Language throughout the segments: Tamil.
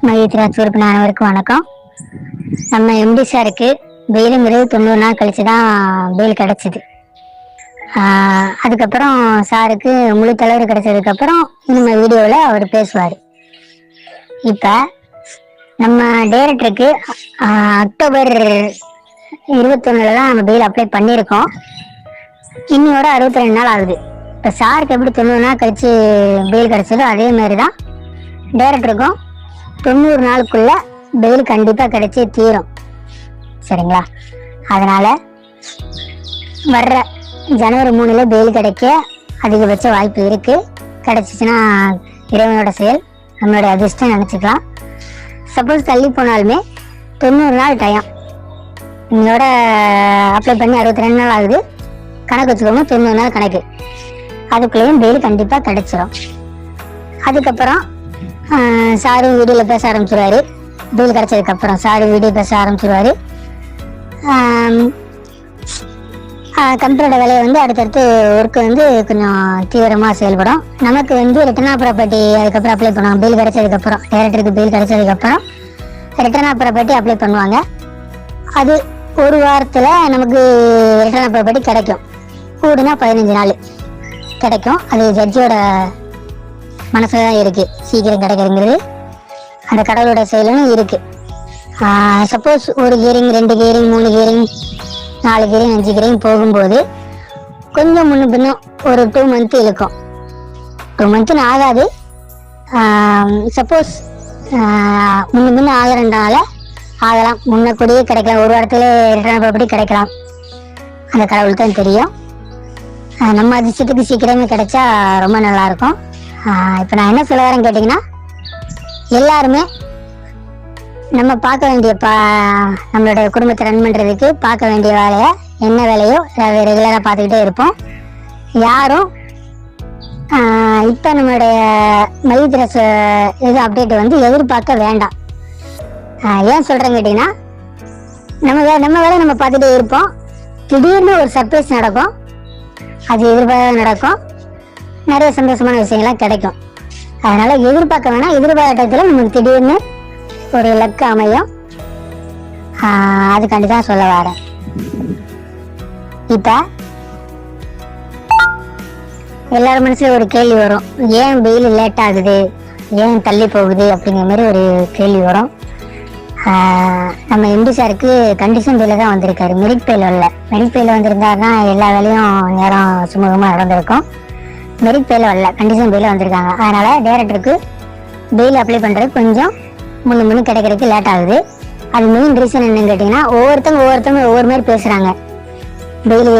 மகிழ்ச்சிராஜ் உறுப்பினர் அனைவருக்கும் வணக்கம். நம்ம எம்டி சாருக்கு பெயிலுங்கிறது 90 நாள் கழிச்சு தான் பெயில் கிடைச்சிது. அதுக்கப்புறம் சாருக்கு முழு தலைவர் கிடைச்சதுக்கப்புறம் நம்ம வீடியோவில் அவர் பேசுவார். இப்போ நம்ம டைரக்டருக்கு அக்டோபர் 21 தான் நம்ம பெயில் அப்ளை பண்ணியிருக்கோம். இன்னையோட 62 நாள் ஆகுது. இப்போ சாருக்கு எப்படி 90 நாள் கழிச்சு பெயில் கிடைச்சதோ அதே மாதிரி தான் டைரக்டருக்கும் 90 நாளுக்குள்ள பெயில் கண்டிப்பா கிடைச்சே தீரும். சரிங்களா? அதனால வர்ற ஜனவரி 3 பெயில் கிடைக்க அதிகபட்ச வாய்ப்பு இருக்கு. கிடைச்சிச்சுன்னா இறைவனோட செயல், நம்மளோட அதிர்ஷ்டம் நினைச்சுக்கலாம். சப்போஸ் தள்ளி போனாலுமே 90 நாள் டைம். இன்னையோட அப்ளை பண்ணி 62 நாள் ஆகுது. கணக்கு வச்சுக்கோங்க, 90 நாள் கணக்கு. அதுக்குள்ளேயும் பெயில் கண்டிப்பா கிடைச்சிடும். அதுக்கப்புறம் சாரு வீடியோல பேச ஆரம்பிச்சிருவாரு. பெயில் கிடைச்சதுக்கு அப்புறம் சாரு வீடியோ பேச ஆரம்பிச்சிருவாரு. கம்ப்யூட்டரோட வேலையை அடுத்தடுத்து ஒர்க்கு கொஞ்சம் தீவிரமா செயல்படும். நமக்கு ரிட்டர்ன் ஆஃப் ப்ராப்பர்ட்டி அதுக்கப்புறம் அப்ளை பண்ணுவாங்க. பெயில் கிடைச்சதுக்கு அப்புறம் டைரக்டருக்கு பெயில் கிடைச்சதுக்கு அப்புறம் ரிட்டர்ன் ஆஃப் ப்ராப்பர்ட்டி அப்ளை பண்ணுவாங்க. அது ஒரு வாரத்துல நமக்கு ரிட்டர்ன் ஆஃப் ப்ராப்பர்ட்டி கிடைக்கும். கூடுனா 15 நாள் கிடைக்கும். அது ஜட்ஜோட மனசுலதான் இருக்கு சீக்கிரம் கிடைக்கிறதுங்கிறது. அந்த கடவுளோட செயலும் இருக்கு. சப்போஸ் ஒரு hearing, 2 hearing, 3 hearing, 4 hearing, 5 hearing போகும்போது கொஞ்சம் முன்ன பின்னும் ஒரு 2 மந்த் இழுக்கும். 2 மந்த்னு ஆகாது. சப்போஸ் முன்ன பின்ன ஆகிறனால ஆகலாம், முன்ன கூடயே கிடைக்கலாம், ஒரு வாரத்துல ரிட்டர்ன் ப்ராப்பர்ட்டி கிடைக்கலாம். அந்த கடவுள் தான் தெரியும். நம்ம அதிர்ஷ்டத்துக்கு சீக்கிரமே கிடைச்சா ரொம்ப நல்லா இருக்கும். இப்போ நான் என்ன சொல்ல வரேன்னு கேட்டிங்கன்னா, எல்லாருமே நம்ம பார்க்க வேண்டிய நம்மளோட குடும்பத்தை ரன் பண்ணுறதுக்கு பார்க்க வேண்டிய வேலையை என்ன வேலையோ ரெகுலராக பார்த்துக்கிட்டே இருப்போம். யாரும் இப்போ நம்மளுடைய மதித்திரஸ் இது அப்டேட் எதிர்பார்க்க வேண்டாம். ஏன் சொல்கிறேன்னு கேட்டிங்கன்னா, நம்ம வேலை நம்ம பார்த்துட்டே இருப்போம். திடீர்னு ஒரு சர்ப்ரைஸ் நடக்கும். அது எதிர்பார்க்க நடக்கும். நிறைய சந்தோஷமான விஷயங்கள்லாம் கிடைக்கும். அதனால எதிர்பார்க்க வேணாம். எதிர்பார்க்கறதுல நமக்கு திடீர்னு ஒரு லக்கு அமையும். அதுக்காண்டி தான் சொல்ல வரேன். இப்ப எல்லாரும் மனசுல ஒரு கேள்வி வரும், ஏன் பெயில் லேட் ஆகுது, ஏன் தள்ளி போகுது அப்படிங்கிற மாதிரி ஒரு கேள்வி வரும். நம்ம எம்டி சாருக்கு கண்டிஷன் பெயில தான் வந்திருக்காரு, மெரிட் பெயில் வரல. மெரிட் பெயில் வந்திருந்தாருன்னா எல்லா வேலையும் நேரம் சுமூகமா நடந்திருக்கும். மெரிட் பெயில வரல, கண்டிஷன் பெயில வந்திருக்காங்க. அதனால டைரக்டருக்கு பெயில் அப்ளை பண்றது கொஞ்சம் முன்னு கிடைக்கிறதுக்கு லேட் ஆகுது. அது மெயின் ரீசன் என்னன்னு கேட்டீங்கன்னா, ஒவ்வொருத்தவங்க ஒவ்வொரு மாதிரி பேசுறாங்க. பெயில்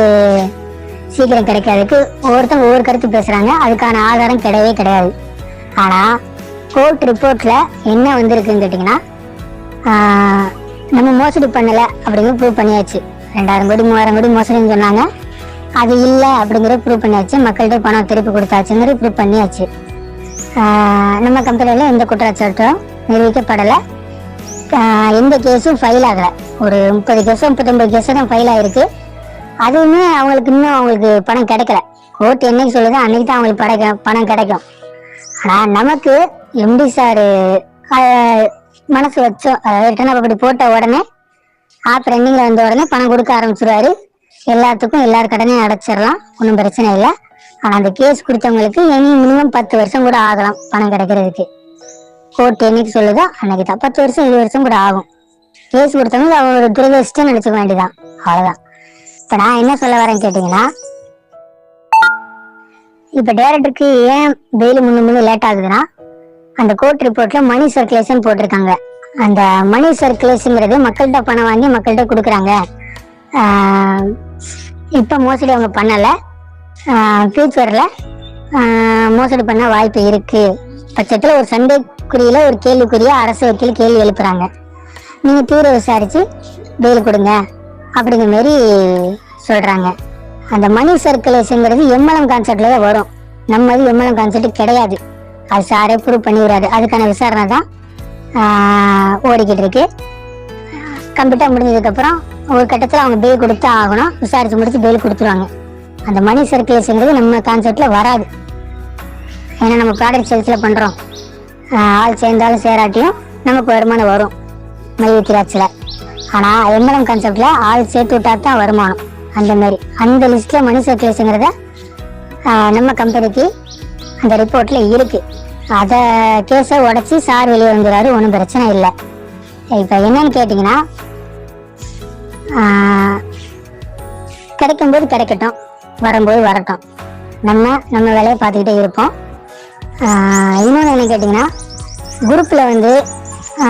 சீக்கிரம் கிடைக்காததுக்கு ஒவ்வொருத்தவங்க ஒவ்வொரு கருத்து பேசுறாங்க. அதுக்கான ஆதாரம் கிடையவே கிடையாது. ஆனா கோர்ட் ரிப்போர்ட்ல என்ன வந்திருக்குன்னு கேட்டீங்கன்னா, நம்ம மோசடி பண்ணல அப்படிங்கிற ப்ரூவ் பண்ணியாச்சு. 2000 கோடி 3000 கோடி மோசடின்னு சொன்னாங்க, அது இல்லை அப்படிங்கிற ப்ரூவ் பண்ணியாச்சு. மக்கள்கிட்ட பணம் திருப்பி கொடுத்தாச்சுங்கிற ப்ரூவ் பண்ணியாச்சு. நம்ம கம்பெனியில் எந்த குற்றச்சாட்டும் நிரூபிக்கப்படலை. எந்த கேஸும் ஃபைல் ஆகலை. ஒரு 30 கேஸோ 39 கேஸோ தான் ஃபைல் ஆகிருக்கு. அதுவுமே அவங்களுக்கு பணம் கிடைக்கல. கோர்ட் என்னைக்கு சொல்லுதோ அன்னைக்கு தான் அவங்களுக்கு பணம் கிடைக்கும். ஆனால் நமக்கு எம்டி சார் மனசு வச்சோம், ரிட்டர்ன் அப்படி போட்ட உடனே ஆப் ரன்னிங்கில் வந்த உடனே பணம் கொடுக்க ஆரம்பிச்சிருவாரு. எல்லாத்துக்கும் எல்லார் கடனையும் அடைச்சிடலாம், ஒன்றும் பிரச்சனை இல்லை. ஆனால் அந்த கேஸ் கொடுத்தவங்களுக்கு மினிமம் 10 வருஷம் கூட ஆகலாம் பணம் கிடைக்கிறதுக்கு. கோர்ட் என்னைக்கு சொல்லுதோ அன்னைக்கு தான் 10 வருஷம் 20 வருஷம் கூட ஆகும். கேஸ் கொடுத்தவங்க அவங்களோட துரதிர்ஷ்டம் நினைச்சுக்க வேண்டியதான், அவ்வளோதான். இப்போ நான் என்ன சொல்ல வரேன்னு கேட்டிங்கன்னா, இப்போ டைரக்டருக்கு ஏன் பெயில் முன்னு லேட் ஆகுதுன்னா, அந்த கோர்ட் ரிப்போர்ட்ல மணி சர்க்குலேஷன் போட்டிருக்காங்க. அந்த மணி சர்க்குலேஷன்ங்கிறது மக்கள்கிட்ட பணம் வாங்கி மக்கள்கிட்ட கொடுக்குறாங்க. இப்போ மோசடி அவங்க பண்ணலை, ஃபியூச்சரில் மோசடி பண்ண வாய்ப்பு இருக்கு பட்சத்தில் ஒரு சண்டைக்குறியில ஒரு கேள்விக்குரிய அரசு வக்கீல் கேள்வி எழுப்புறாங்க. நீங்கள் தீவிர விசாரித்து பெயில் கொடுங்க அப்படிங்கிற மாரி சொல்கிறாங்க. அந்த மணி சர்க்குலேஷன்ங்கிறது எம்எல்எம் கான்செப்ட்ல தான் வரும். நம்ம எம்எல்எம் கான்செப்ட் கிடையாது. அது சாரே ப்ரூவ் பண்ணி விடாது. அதுக்கான விசாரணை தான் ஓடிக்கிட்டு இருக்கு. கம்ப்ளீட்டாக முடிஞ்சதுக்கப்புறம் ஒரு கட்டத்தில் அவங்க பெயில் கொடுத்து ஆகணும். விசாரிச்சு முடிச்சு பெயில் கொடுத்துருவாங்க. அந்த மணி சர்க்குலேஷன்ங்கிறது நம்ம கான்செப்ட்ல வராது. ஏன்னா நம்ம ப்ராடக்ட் சேல்ஸ்ல பண்றோம். ஆள் சேர்ந்தாலும் சேராட்டியும் நமக்கு வருமானம் வரும் மை விக்கிறாச்சில். ஆனால் எம்எல்எம் கான்செப்டில் ஆள் சேர்த்து விட்டா தான் வருமானம். அந்த மாதிரி அந்த லிஸ்ட்டில் மணி சர்க்குலேஷனுங்கிறத நம்ம கம்பெனிக்கு அந்த ரிப்போர்ட்டில் இருக்குது. அதை கேஸை உடச்சி சார் வெளியே வந்துடுறாரு, ஒன்றும் பிரச்சனை இல்லை. இப்போ என்னன்னு கேட்டிங்கன்னா, கிடைக்கும்போது கிடைக்கட்டும், வரும்போது வரட்டும், நம்ம வேலையை பார்த்துக்கிட்டே இருப்போம். இன்னொன்று என்ன கேட்டிங்கன்னா, குரூப்பில் வந்து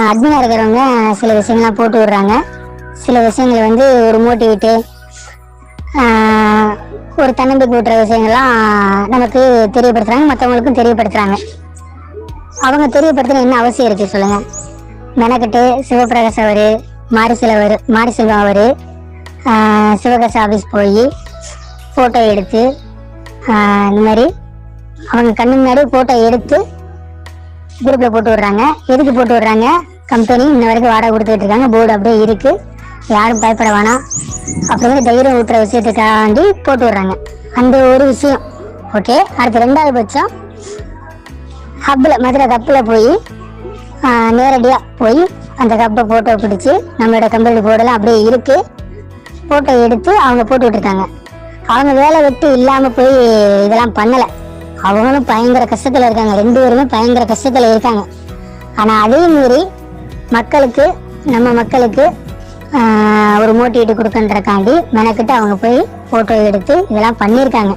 அட்மினாக இருக்கிறவங்க சில விஷயங்கள்லாம் போட்டு விடுறாங்க. சில விஷயங்களை வந்து ஒரு மோட்டிவேட்டு, ஒரு தன்னம்பிக்கை ஊட்டுற விஷயங்கள்லாம் நமக்கு தெரியப்படுத்துகிறாங்க, மற்றவங்களுக்கும் தெரியப்படுத்துகிறாங்க. அவங்க தெரியப்படுத்துகிற என்ன அவசியம் இருக்குது சொல்லுங்கள்? மெனக்கிட்டு சிவபிரகாஷ் அவர், மாரிசெல்வம் அவர் சிவகாசி ஆஃபீஸ் போய் ஃபோட்டோ எடுத்து இந்த மாதிரி அவங்க கண்ணு முன்னாடி ஃபோட்டோ எடுத்து குரூப்பில் போட்டு விடுறாங்க. எதுக்கு போட்டு விடுறாங்க? கம்பெனி இன்ன வரைக்கும் வாடகை கொடுத்துட்டு இருக்காங்க, போர்டு அப்படியே இருக்குது, யாரும் பயப்பட வேணாம் அப்படின்னு தைரியம் ஊட்டுற விஷயத்துக்காண்டி போட்டு விடுறாங்க. அந்த ஒரு விஷயம் ஓகே. அடுத்து 2வது பட்சம் ஹப்பில், மதுரை கப்பில் போய் நேரடியாக போய் அந்த கப்பை ஃபோட்டோ பிடிச்சி நம்மளோட கம்பெனி போர்டெல்லாம் அப்படியே இருக்குது, ஃபோட்டோ எடுத்து அவங்க போட்டு விட்டுருக்காங்க. அவங்க வேலை வெட்டி இல்லாமல் போய் இதெல்லாம் பண்ணலை. அவங்களும் பயங்கர கஷ்டத்தில் இருக்காங்க, 2 பேருமே பயங்கர கஷ்டத்தில் இருக்காங்க. ஆனால் அதே மீறி மக்களுக்கு, நம்ம மக்களுக்கு ஒரு மோட்டிவேட் கொடுக்கன்றக்காண்டி மெனக்கிட்டு அவங்க போய் ஃபோட்டோ எடுத்து இதெல்லாம் பண்ணியிருக்காங்க.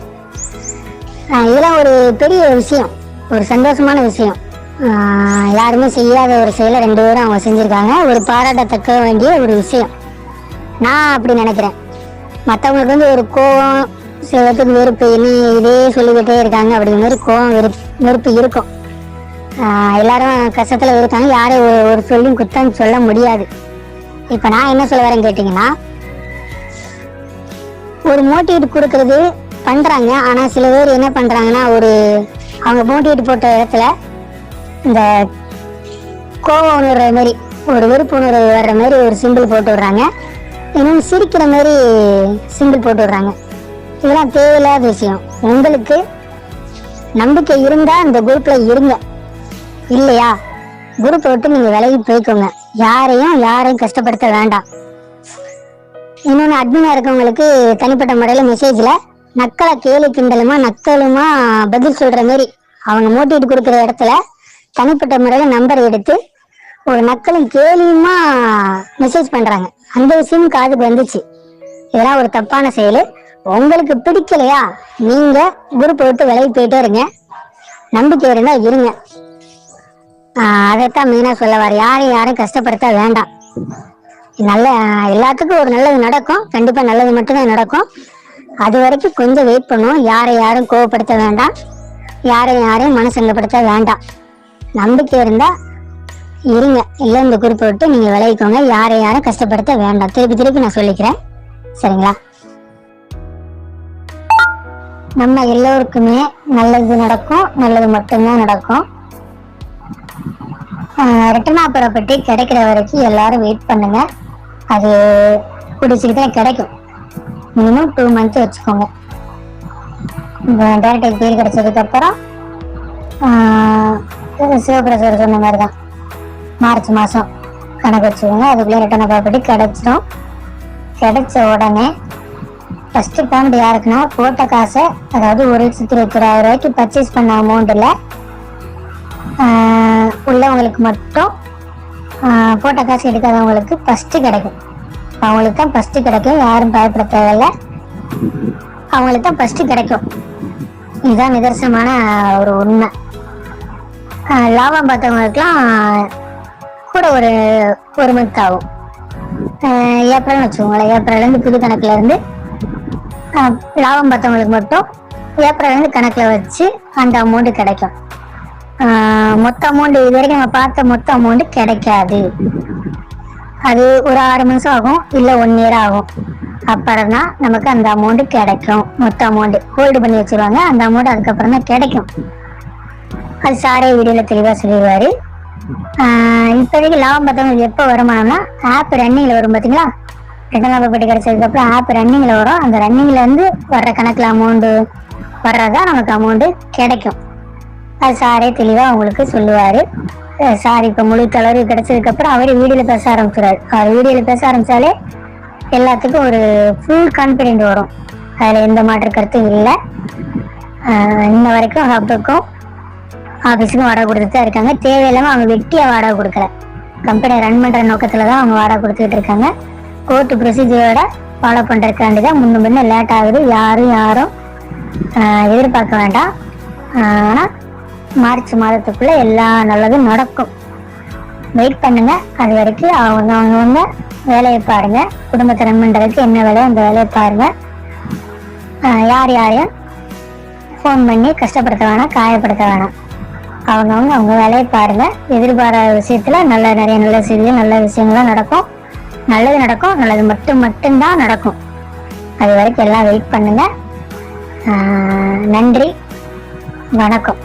இதெல்லாம் ஒரு பெரிய விஷயம், ஒரு சந்தோஷமான விஷயம். யாருமே செய்யாத ஒரு செயலை 2 பேரும் அவங்க செஞ்சுருக்காங்க. ஒரு பாராட்டத்தக்க வேண்டிய ஒரு விஷயம் நான் அப்படி நினைக்கிறேன். மற்றவங்களுக்கு வந்து ஒரு கோவம், சில பேருக்கு வெறுப்பு, இனி இதே சொல்லிக்கிட்டே இருக்காங்க அப்படிங்கிற மாதிரி கோவம், வெறுப்பு இருக்கும். எல்லாரும் கஷ்டத்தில் இருக்காங்க, யாரும் ஒரு சொல்லியும் குத்தம் சொல்ல முடியாது. இப்போ நான் என்ன சொல்ல வரேன்னு கேட்டிங்கன்னா, ஒரு மோட்டிவேட் கொடுக்கறது பண்ணுறாங்க. ஆனால் சில பேர் என்ன பண்ணுறாங்கன்னா, அவங்க மோட்டிவேட் போட்ட இடத்துல இந்த கோவம் உணர்ற மாதிரி, ஒரு வெறுப்பு உணர்வு வர்ற மாதிரி ஒரு சிம்பிள் போட்டு விடுறாங்க, இன்னும் சிரிக்கிற மாதிரி சிம்பிள் போட்டு விடுறாங்க. இதெல்லாம் தேவையில்லாத விஷயம். உங்களுக்கு நம்பிக்கை இருந்தால் அந்த குரூப்பில் இருங்க, இல்லையா குரூப்பை விட்டு நீங்கள் விலகி போய்க்கோங்க. யாரையும் கஷ்டப்படுத்த வேண்டாம். இன்னொன்று, அட்மினாக இருக்கவங்களுக்கு தனிப்பட்ட முறையில் மெசேஜில் நக்கலை கேலி கிண்டலுமா நக்கலுமா பதில் சொல்கிற மாதிரி அவங்க மோட்டிவேட் கொடுக்குற இடத்துல தனிப்பட்ட முறையில் நம்பர் எடுத்து ஒரு நக்கலும் கேலியுமா மெசேஜ் பண்ணுறாங்க. அந்த விஷயம் காதுக்கு வந்துச்சு. இதெல்லாம் ஒரு தப்பான செயல். உங்களுக்கு பிடிக்கலையா நீங்கள் குரூப்பை விட்டு விலகி போயிட்டே இருங்க, நம்பிக்கை இருந்தால் இருங்க. அதைத்தான் மெயினாக சொல்ல வர. யாரையும் கஷ்டப்படுத்த வேண்டாம். எல்லாத்துக்கும் ஒரு நல்லது நடக்கும், கண்டிப்பாக நல்லது மட்டும்தான் நடக்கும். அது வரைக்கும் கொஞ்சம் வெயிட் பண்ணுவோம். யாரையும் கோவப்படுத்த வேண்டாம், யாரையும் மனசங்கப்படுத்த வேண்டாம். நம்பிக்கை இருந்தா இருங்க, இல்லை இந்த குரூப்பை விட்டு நீங்க விலகிக்கோங்க. யாரையும் கஷ்டப்படுத்த வேண்டாம். திருப்பி நான் சொல்லிக்கிறேன், சரிங்களா? நம்ம எல்லோருக்குமே நல்லது நடக்கும், நல்லது மட்டும்தான் நடக்கும். ரிட்டர்ன் ஆஃபரை பற்றி கிடைக்கிற வரைக்கும் எல்லாரும் வெயிட் பண்ணுங்க. அது பிடிச்சிக்கிட்டே கிடைக்கும். மினிமம் 2 மந்த் வச்சுக்கோங்க. டேரக்ட் பேர் கிடைச்சதுக்கு அப்புறம் சிவபிரசார் சொன்ன மாதிரி தான் மார்ச் மாதம் கணக்கு வச்சுக்கோங்க. அதுக்குள்ளே ரிட்டர்ன் ஆஃபர் பற்றி கிடைச்சிடும். கிடைச்ச உடனே ஃபஸ்ட்டு பேமெண்ட் யாருக்குன்னா, போட்ட காசை, அதாவது 1,24,000 ரூபாய்க்கு பர்ச்சேஸ் பண்ண அமௌண்ட்டில் உள்ளவங்களுக்கு மட்டும் போட்ட காசு எடுக்காதவங்களுக்கு ஃபஸ்ட்டு கிடைக்கும். அவங்களுக்கு தான் ஃபஸ்ட்டு கிடைக்கும், யாரும் பயப்பட தேவையில்லை, அவங்களுக்கு தான் ஃபஸ்ட்டு கிடைக்கும். இதுதான் நிதர்சனமான ஒரு உண்மை. லாபம் பார்த்தவங்களுக்குலாம் கூட ஒரு மந்த் ஆகும். ஏப்ரல்னு வச்சுக்கோங்களேன். ஏப்ரல்லேருந்து புது கணக்கில் இருந்து லாபம் பார்த்தவங்களுக்கு மட்டும் ஏப்ரல்லேருந்து கணக்கில் வச்சு அந்த அமௌண்ட்டு கிடைக்கும். மொத்த அமௌண்ட் இது வரைக்கும் நம்ம பார்த்த மொத்த அமௌண்ட்டு கிடைக்காது. அது ஒரு 6 மாதம் ஆகும், இல்லை 1 இயர் ஆகும். அப்புறம் தான் நமக்கு அந்த அமௌண்ட்டு கிடைக்கும். மொத்த அமௌண்ட்டு ஹோல்டு பண்ணி வச்சுருவாங்க. அந்த அமௌண்ட் அதுக்கப்புறம் தான் கிடைக்கும். அது சாரே வீடியோவில் தெளிவாக சொல்லிடுவார். இப்போதைக்கு லாபம் பார்த்தவங்களுக்கு எப்போ வருமானம்னா, ஆப் ரன்னிங்கில் வரும் பார்த்தீங்களா? ரிட்டர்ன் ஆஃபர் பட்டி கிடைச்சதுக்கப்புறம் ஆப் ரன்னிங்கில் வரும். அந்த ரன்னிங்லேருந்து வர்ற கணக்கில் அமௌண்ட்டு வர்றதா நமக்கு அமௌண்ட்டு கிடைக்கும். அது சாரே தெளிவாக உங்களுக்கு சொல்லுவார். சாரி, இப்போ முழு தளர்வு கிடைச்சதுக்கு அப்புறம் அவரே வீடியோல பேச ஆரம்பிச்சிடாரு. அவர் வீடியோல பேச ஆரம்பிச்சாலே எல்லாத்துக்கும் ஒரு ஃபுல் கான்பிடென்ட் வரும். அதுல எந்த மாற்று கருத்தும் இல்லை. இன்ன வரைக்கும் ஹப்புக்கும் ஆஃபீஸுக்கும் வாடகை கொடுத்துட்டு தான் இருக்காங்க. தேவையில்லாம அவங்க வெட்டியா வாடகை கொடுக்கல, கம்பெனியை ரன் பண்ற நோக்கத்துல தான் அவங்க வாடகை கொடுத்துட்டு இருக்காங்க. கோர்ட் ப்ரொசீஜரோட ஃபாலோ பண்றதுக்காண்டி தான் முன்ன முன்ன லேட் ஆகுது. யாரும் எதிர்பார்க்க வேண்டாம். ஆனா மார்ச் மாதத்துக்குள்ள எல்லா நல்லதும் நடக்கும். வெயிட் பண்ணுங்க. அது வரைக்கும் அவங்க வேலையை பாருங்க. குடும்பத்தை ரன் பண்றதுக்கு என்ன வேலையோ அந்த வேலையை பாருங்க. யாரையும் ஃபோன் பண்ணி கஷ்டப்படுத்த வேணாம், காயப்படுத்த வேணாம். அவங்க வேலையை பாருங்க. எதிர்பாராத விஷயத்துல நிறைய நல்ல செய்திகள், நல்ல விஷயங்கள்லாம் நடக்கும். நல்லது நடக்கும், நல்லது மட்டும்தான் நடக்கும். அது வரைக்கும் எல்லாம் வெயிட் பண்ணுங்க. நன்றி, வணக்கம்.